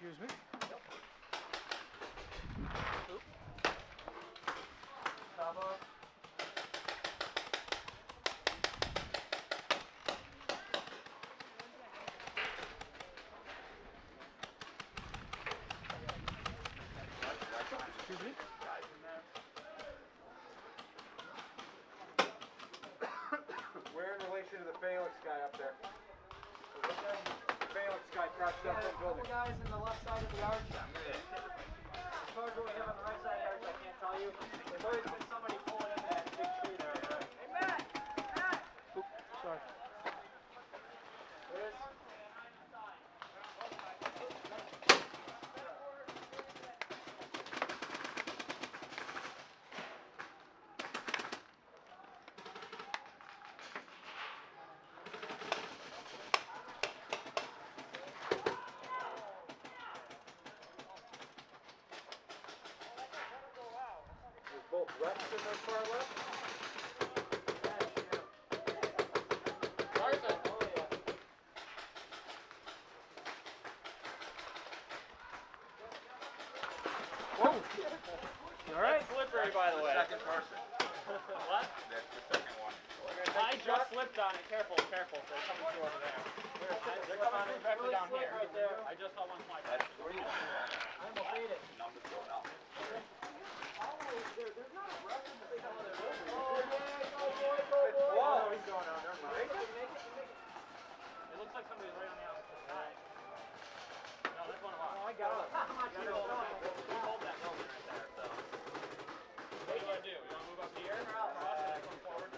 Excuse me. Yep. Oop. Stop off. Excuse me. We're in relation to the Phalanx guy up there. The Phalanx guy crashed up that building. The guys in the left side of the arch. As far as what we have on the right side of the arch, I can't tell you. There's always been somebody pulling in that big tree there. Hey, Matt! Matt! Oop, sorry. There is. Both reps in the far left. Tarzan. Oh, yeah. Whoa. You all right? That's slippery, by the way. Second person. What? That's the second one. I just slipped on it. Careful, careful. They're coming through over there. They're coming directly down here. Right there. I just saw one fly. That's three. I almost ate it. Numbers going up. There's not a breath in the cell of the building. Oh, yeah, go boy, It's go boy. wall. He's going out. Never mind. Make it. It looks like somebody's right on the outside. No, that's one of ours. Oh, I got it. Come on, We hold that building right there, so. What do you want to do? You want to move up here? Cross and come forward?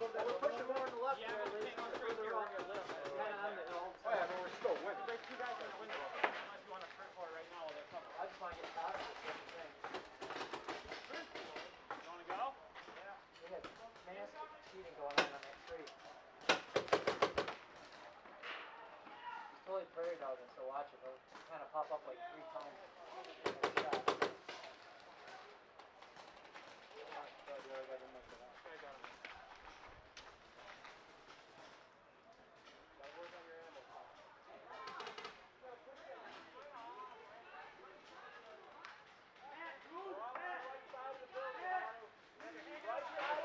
We're pushing more on the left Yeah, there. but you There's can't one go straight further here on. on your left. Kind of on the hill. Oh yeah, but we're still winning. There's two guys in the window. Unless you want to sprint for it right now while they're coming. I just want to get out of this thing. You want to go? We had nasty cheating going on that street. It's totally prairie dogging, so watch it. They'll kind of pop up like 3 times.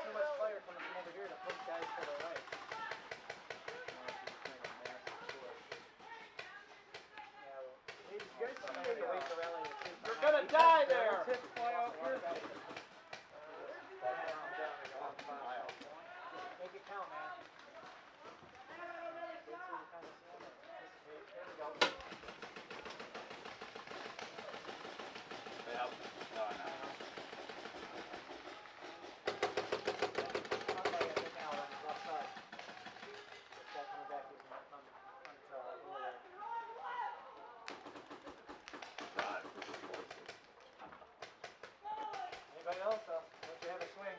Too much fire coming from over here to push guys to the right. You're gonna die there! Make it count, man. Anybody else? Let you have a swing.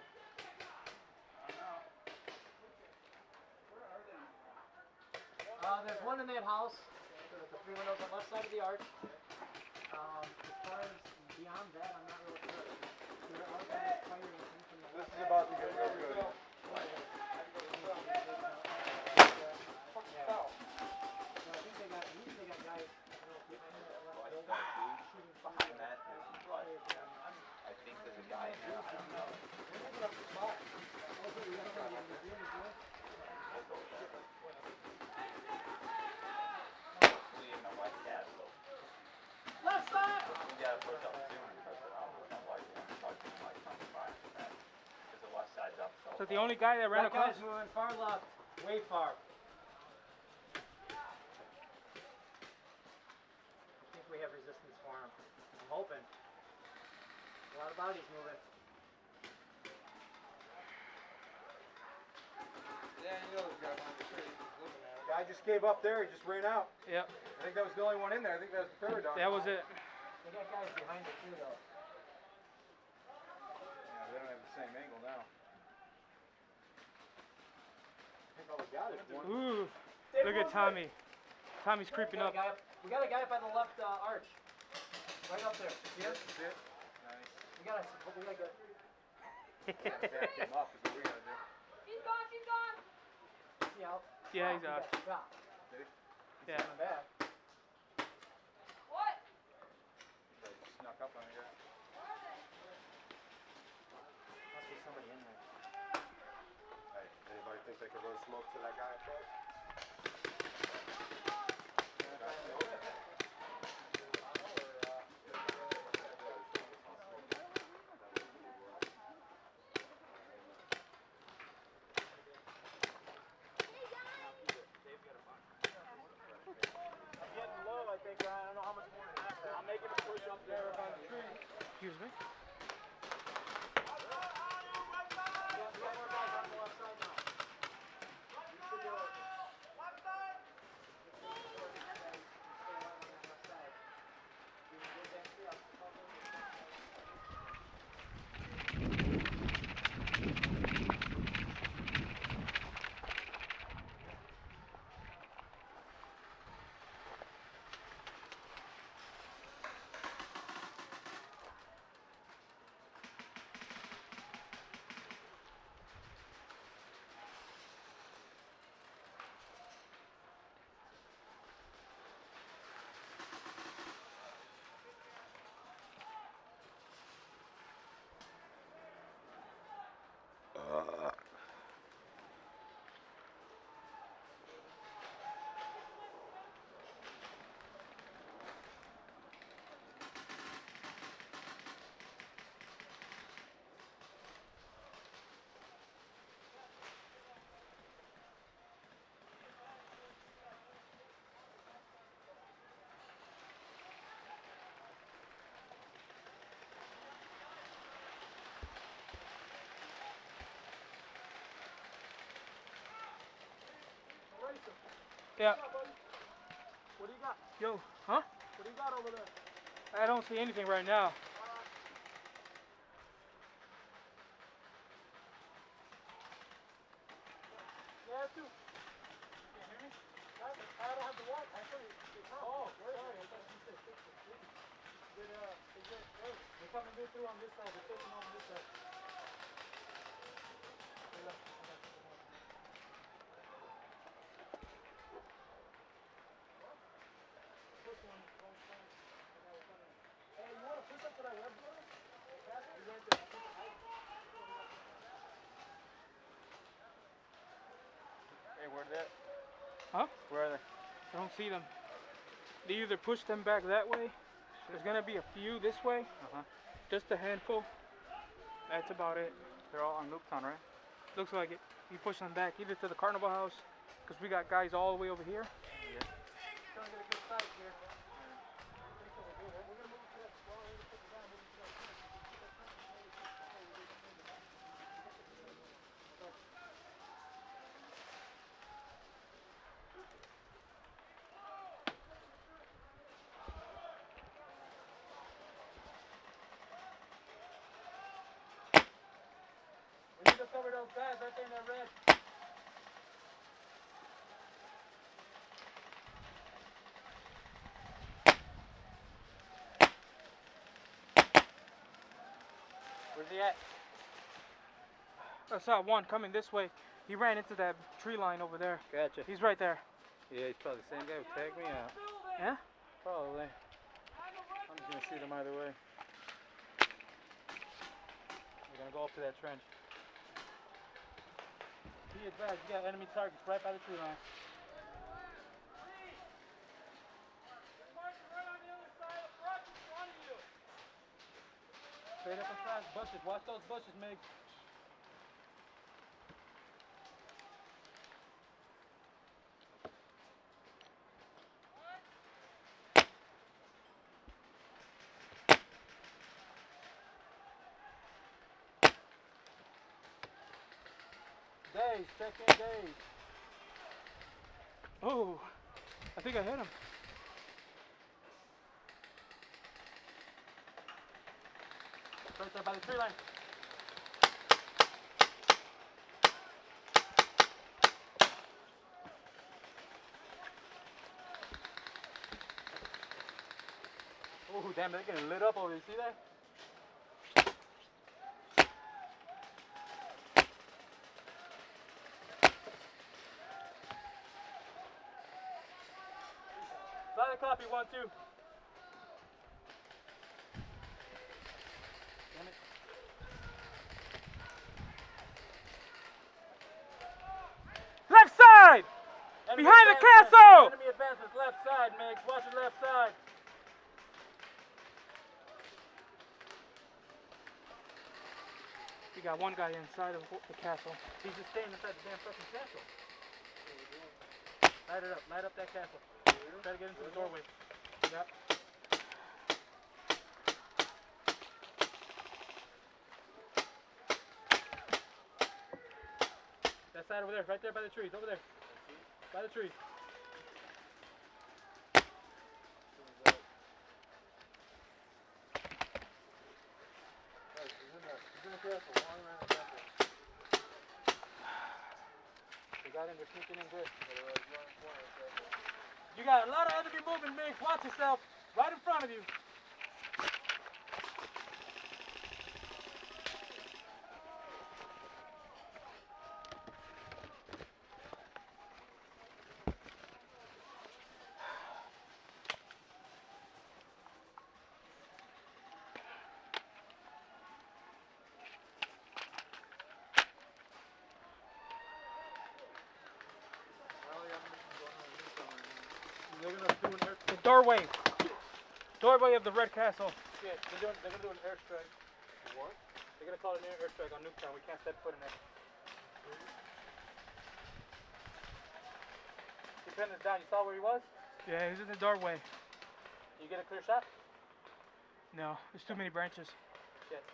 There's one in that house with the 3 windows on the left side of the arch. As far as beyond that, I'm not really sure. There are guys firing from the This left is about to get real good. Yeah. No, I think they got guys. Behind that is blood. I think there's a guy in there. I don't know. Hopefully in the West Castle. Left side! We gotta push up soon because I don't know why you want to talk to him like 25%. Because the west side's up so Is that the only guy that ran That across? guy's moving far left, way far. I think we have resistance for him. I'm hoping. A lot of bodies moving. Yeah, you know this guy on the tree. Looking at it. Guy just gave up there. He just ran out. Yep. I think that was the only one in there. I think that was the third dog. That was it. They got guys behind it too, though. Yeah, they don't have the same angle now. I think all we got is one. Ooh. Look at Tommy. Tommy's creeping up. We got a guy up on the left arch. Right up there. See him? That's it. Nice. We gotta get. Back him up is what we gotta do. She's gone, she's gone. See out. Yeah, he's He out. got shot. Did he? Yeah. Coming back. What? Take a little smoke to that guy up there. I'm getting low, I think, Ryan. I don't know how much more to have there. I'm making a push up there by the tree. Excuse me. Yeah. What do you got? Yo, huh? What do you got over there? I don't see anything right now. Yeah, too. You can't hear me? I don't have the watch. I thought oh, sorry. I thought you said 6. They're coming through on this side. They're taking on this side. Hey, you want to push up to that web door? Hey, where they at? Huh? Where are they? I don't see them. They either push them back that way. There's gonna be a few this way. Just a handful. That's about it. They're all on Looptown, right? Looks like it. You push them back either to the carnival house, because we got guys all the way over here. Trying to get a good sight here. We're going to move to that wall. We're going to put the guy moving to that we need to cover those guys right there in that red. Where's he at? I saw one coming this way. He ran into that tree line over there. Gotcha. He's right there. Yeah, he's probably the same guy who tagged me out. Yeah? Probably. I'm just gonna shoot him either way. We're gonna go up to that trench. Be advised, you got enemy targets right by the tree line. Straight up in front, bushes. Watch those bushes, Mig. Days, check in days. Oh, I think I hit him. Right there by the tree line. Oh, damn, they're getting lit up over there. See that? Silent copy, 1-2. Damn it. Behind the castle! Enemy advances left side, Migs. Watch the left side. We got one guy inside of the castle. He's just staying inside the damn fucking castle. Light it up. Light up that castle. Try to get into the doorway. Yep. That side over there. Right there by the trees. Over there. By the trees. They got him. They're sneaking in good. You got a lot of enemy movement, Migs. Watch yourself. Right in front of you. They're gonna do an air. The doorway. Doorway of the Red Castle. Yeah, they're gonna do an airstrike. What? They're gonna call it an airstrike on Nuketown. We can't step foot in there. Dependence down. You saw where he was? Yeah, he's in the doorway. You get a clear shot? No, there's too many branches. Shit.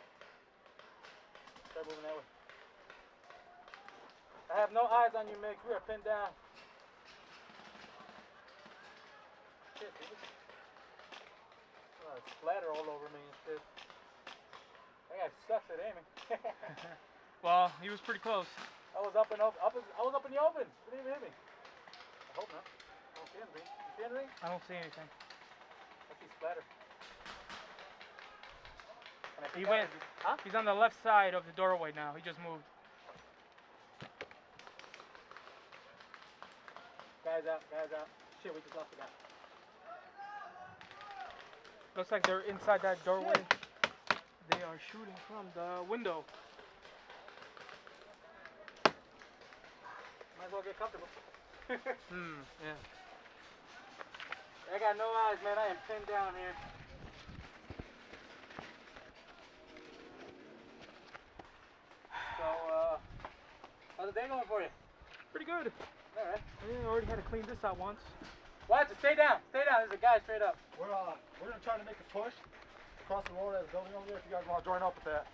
Start moving that way. I have no eyes on you, Migs. We are pinned down. Shit, dude. A lot of splatter all over me and shit. That guy sucks at aiming. Well, he was pretty close. I was up in the open. Didn't even hit me. I hope not. I don't see anything. You see anything? I don't see anything. I see splatter. And I He think went. Huh? He's on the left side of the doorway now. He just moved. Guys out. Shit, we just lost the guy. Looks like they're inside that doorway. They are shooting from the window. Might as well get comfortable. Yeah. I got no eyes, man. I am pinned down here. So, how's the day going for you? Pretty good. Alright. Yeah, I already had to clean this out once. Watch it. Stay down. Stay down. There's a guy straight up. We're gonna try to make a push across the road at the building over there. If you guys want to join up with that,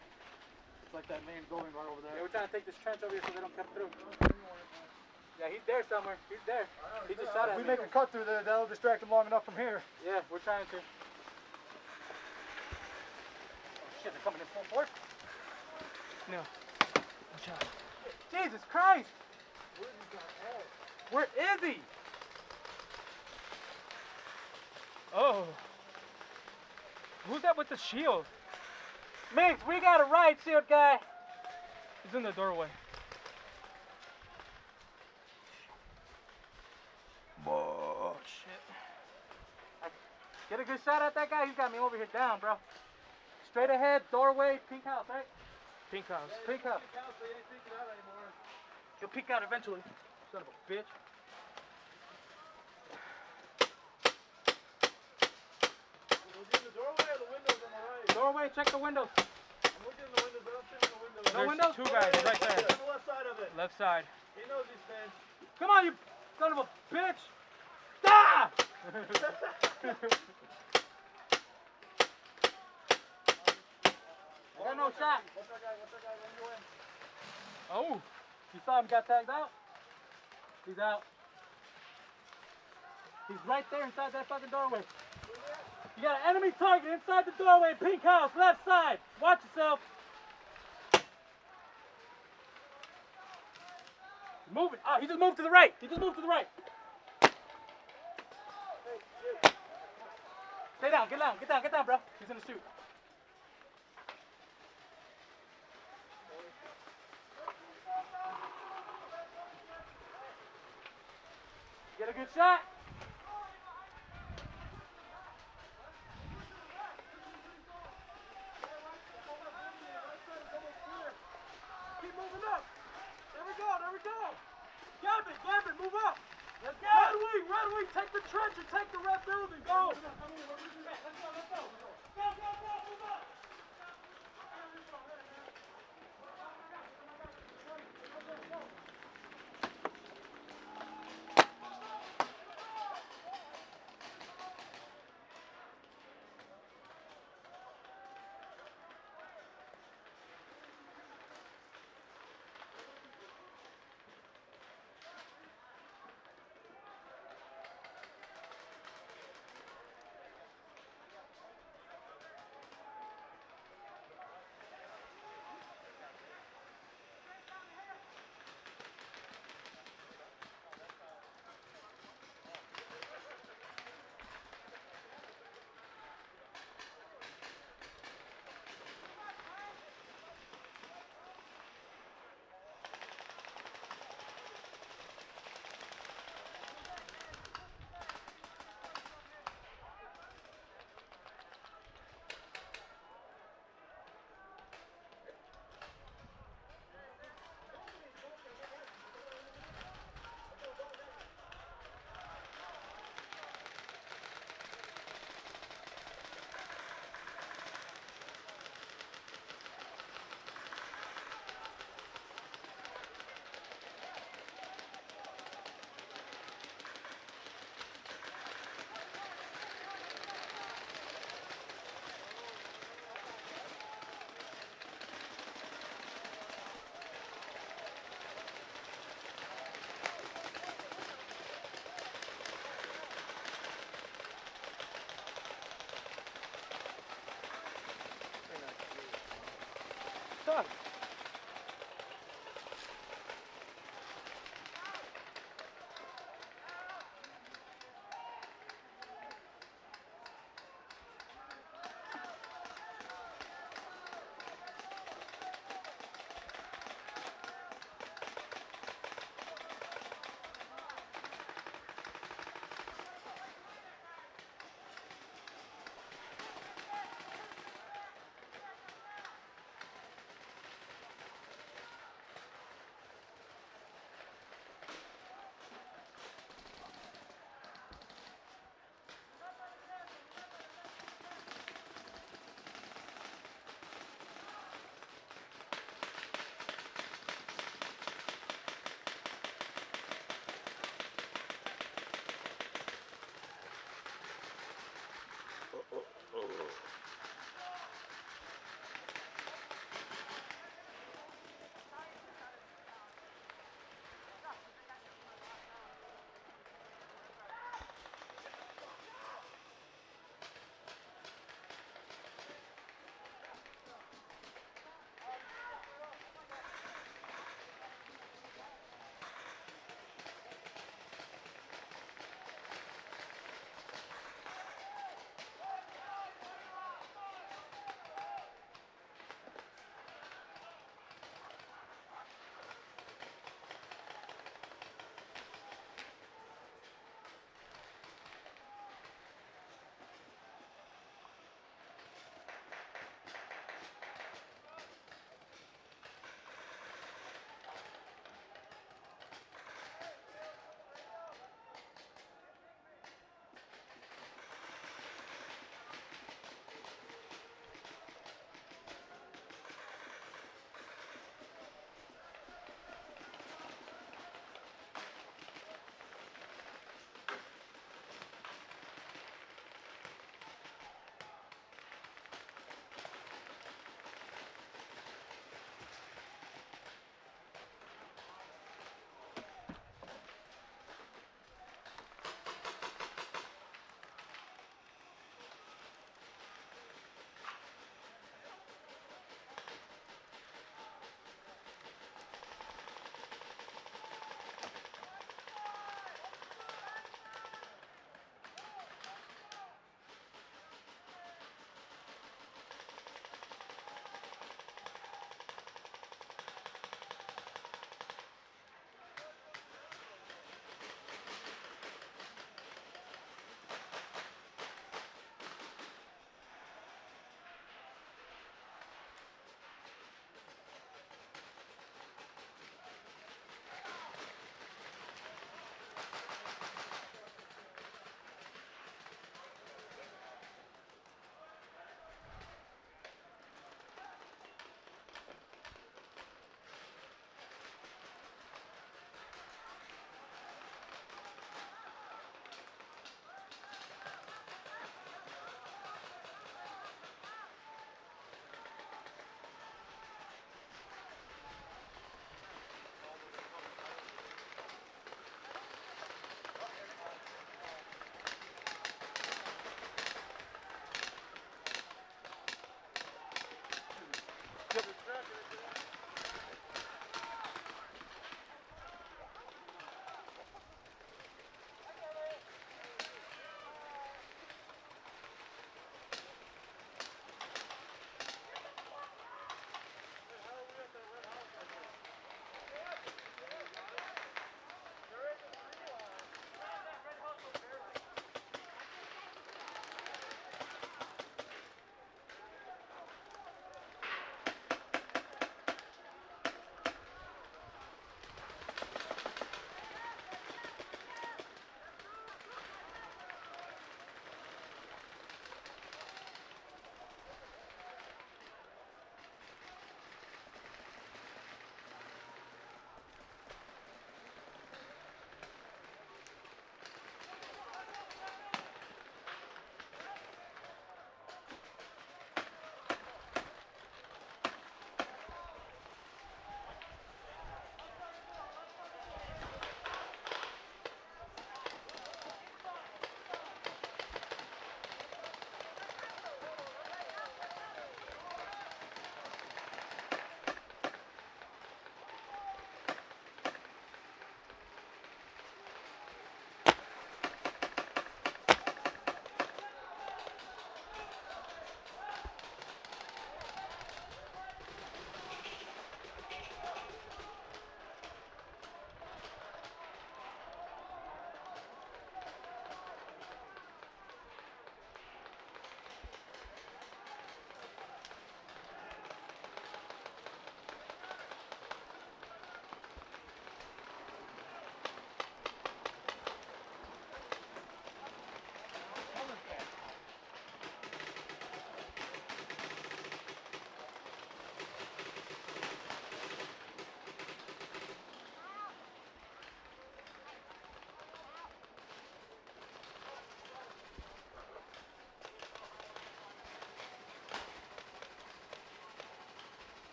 it's like that main building right over Yeah, there. we're trying to take this trench over here so they don't come through. Yeah, he's there somewhere. He's there. He just shot at If we me. make a cut through there, that'll distract them long enough from here. Yeah, we're trying to. Oh shit, they're coming in full force. No. Watch out. Jesus Christ! Where is he? Oh. Who's that with the shield? Migs, we got a riot shield guy. He's in the doorway. Oh, shit. Get a good shot at that guy. He's got me over here down, bro. Straight ahead, doorway, pink house, right? Pink house. Pink house. He'll peek out eventually. Son of a bitch. Doorway, check the windows. I'm looking in the windows, but I'm sitting in the windows. No There's windows? two guys right there. On the left side of it. Left side. He knows these things. Come on, you son of a bitch! Ah! I got no shot. What's that guy run you in? Oh. You saw him got tagged out? He's out. He's right there inside that fucking doorway. You got an enemy target inside the doorway, pink house, left side. Watch yourself. Moving. Oh, he just moved to the right. Stay down, get down, bro. He's gonna shoot. Get a good shot. Keep moving up. There we go. Gambit, move up. Let's Take the red building, go!